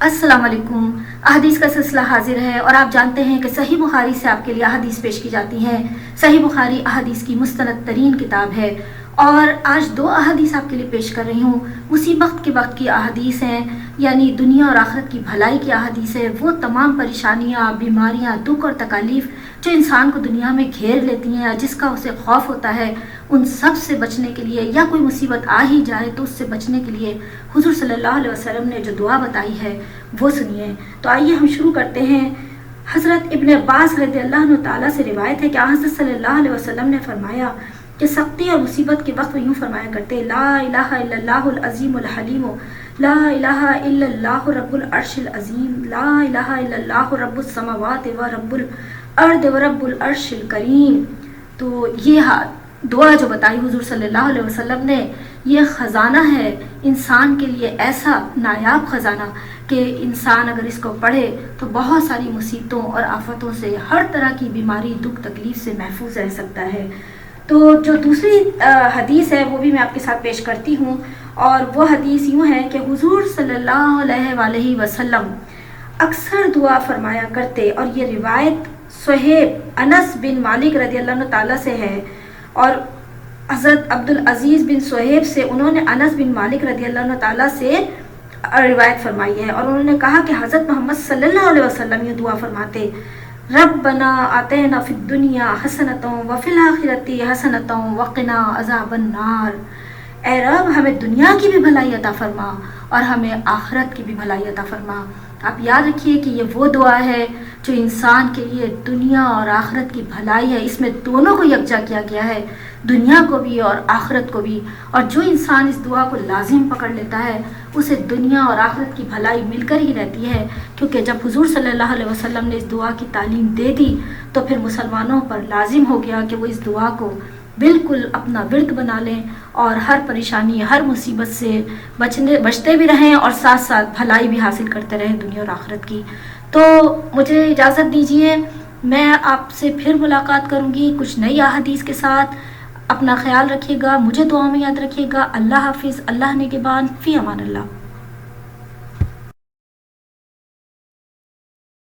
السلام علیکم۔ احادیث کا سلسلہ حاضر ہے اور آپ جانتے ہیں کہ صحیح بخاری سے آپ کے لیے احادیث پیش کی جاتی ہیں۔ صحیح بخاری احادیث کی مستند ترین کتاب ہے اور آج دو احادیث آپ کے لیے پیش کر رہی ہوں۔ اسی وقت کے وقت کی احادیث ہیں، یعنی دنیا اور آخرت کی بھلائی کی احادیث ہے۔ وہ تمام پریشانیاں، بیماریاں، دکھ اور تکالیف جو انسان کو دنیا میں گھیر لیتی ہیں یا جس کا اسے خوف ہوتا ہے، ان سب سے بچنے کے لیے، یا کوئی مصیبت آ ہی جائے تو اس سے بچنے کے لیے حضور صلی اللہ علیہ وسلم نے جو دعا بتائی ہے وہ سنیے۔ تو آئیے ہم شروع کرتے ہیں۔ حضرت ابن عباس رضی اللہ عنہ تعالیٰ سے روایت ہے کہ حضرت صلی اللہ علیہ وسلم نے فرمایا کہ سختی اور مصیبت کے وقت وہ یوں فرمایا کرتے: لا الہ الا اللہ العظیم الحلیم، لا الہ الا اللہ رب العرش العظیم، لا الہ الا اللہ رب السماوات و رب الارض و رب العرش الکریم۔ تو یہ دعا جو بتائی حضور صلی اللہ علیہ وسلم نے، یہ خزانہ ہے انسان کے لیے، ایسا نایاب خزانہ کہ انسان اگر اس کو پڑھے تو بہت ساری مصیبتوں اور آفتوں سے، ہر طرح کی بیماری، دکھ، تکلیف سے محفوظ رہ سکتا ہے۔ تو جو دوسری حدیث ہے وہ بھی میں آپ کے ساتھ پیش کرتی ہوں، اور وہ حدیث یوں ہے کہ حضور صلی اللہ علیہ وآلہ وسلم اکثر دعا فرمایا کرتے، اور یہ روایت صہیب انس بن مالک رضی اللہ عنہ تعالیٰ سے ہے، اور حضرت عبدالعزیز بن صہیب سے انہوں نے انس بن مالک رضی اللہ عنہ تعالیٰ سے روایت فرمائی ہے، اور انہوں نے کہا کہ حضرت محمد صلی اللہ علیہ وسلم یہ دعا فرماتے: ربنا آتینا فی الدنیا حسنۃ وفی الآخرۃ حسنۃ وقنا عذاب النار۔ اے رب، ہمیں دنیا کی بھی بھلائی عطا فرما اور ہمیں آخرت کی بھی بھلائی عطا فرما۔ آپ یاد رکھیے کہ یہ وہ دعا ہے جو انسان کے لیے دنیا اور آخرت کی بھلائی ہے، اس میں دونوں کو یکجا کیا گیا ہے، دنیا کو بھی اور آخرت کو بھی۔ اور جو انسان اس دعا کو لازم پکڑ لیتا ہے اسے دنیا اور آخرت کی بھلائی مل کر ہی رہتی ہے، کیونکہ جب حضور صلی اللہ علیہ وسلم نے اس دعا کی تعلیم دے دی تو پھر مسلمانوں پر لازم ہو گیا کہ وہ اس دعا کو بالکل اپنا ورد بنا لیں اور ہر پریشانی، ہر مصیبت سے بچتے بھی رہیں اور ساتھ ساتھ بھلائی بھی حاصل کرتے رہیں دنیا اور آخرت کی۔ تو مجھے اجازت دیجیے، میں آپ سے پھر ملاقات کروں گی کچھ نئی احادیث کے ساتھ۔ اپنا خیال رکھیے گا، مجھے دعا میں یاد رکھیے گا۔ اللہ حافظ، اللہ نگہبان، فی امان اللہ۔